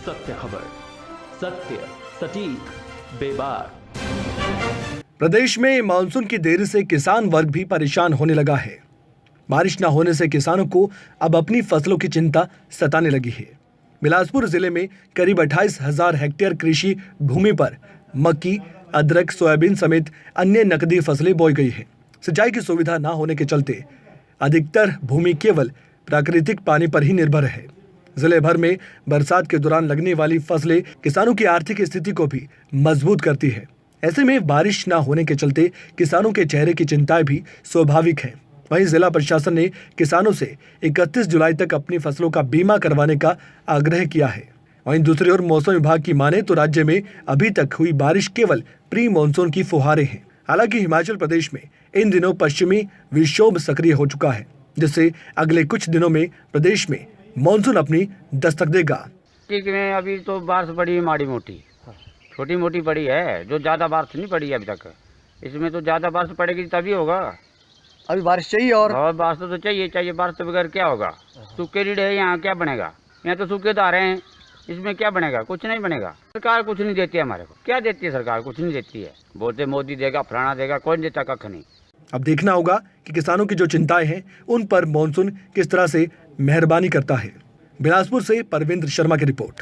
सत्य खबर, सत्य, सटीक, बेबाक। प्रदेश में मानसून की देरी से किसान वर्ग भी परेशान होने लगा है। बारिश न होने से किसानों को अब अपनी फसलों की चिंता सताने लगी है। बिलासपुर जिले में करीब 28,000 हेक्टेयर कृषि भूमि पर मक्की, अदरक, सोयाबीन समेत अन्य नकदी फसलें बोई गई है। सिंचाई की सुविधा न होने के चलते अधिकतर भूमि केवल प्राकृतिक पानी पर ही निर्भर है। जिले भर में बरसात के दौरान लगने वाली फसलें किसानों की आर्थिक स्थिति को भी मजबूत करती है। ऐसे में बारिश न होने के चलते किसानों के चेहरे की चिंताएं भी स्वाभाविक है। वहीं जिला प्रशासन ने किसानों से 31 जुलाई तक अपनी फसलों का बीमा करवाने का आग्रह किया है। वहीं दूसरी ओर मौसम विभाग की माने तो राज्य में अभी तक हुई बारिश केवल प्री मानसून की फुहारें हैं। हालांकि हिमाचल प्रदेश में इन दिनों पश्चिमी विक्षोभ सक्रिय हो चुका है, जिससे अगले कुछ दिनों में प्रदेश में मानसून अपनी दस्तक देगा। ठीक में अभी तो बारिश पड़ी है, माड़ी मोटी छोटी मोटी पड़ी है, जो ज़्यादा बारिश नहीं पड़ी है अभी तक। इसमें तो ज़्यादा बारिश पड़ेगी तभी होगा। अभी बारिश चाहिए और बारिश तो चाहिए। बारिश तो बगैर क्या होगा? सूखे रीढ़ है, यहाँ क्या बनेगा? यहाँ तो सूखे धारे हैं, इसमें क्या बनेगा? कुछ नहीं बनेगा। सरकार कुछ नहीं देती है हमारे को। क्या देती है सरकार? कुछ नहीं देती है। बोलते मोदी देगा, फलाना देगा, कोई नहीं देता, कख नहीं। अब देखना होगा कि किसानों की जो चिंताएं हैं उन पर मानसून किस तरह से मेहरबानी करता है। बिलासपुर से परविंद्र शर्मा की रिपोर्ट।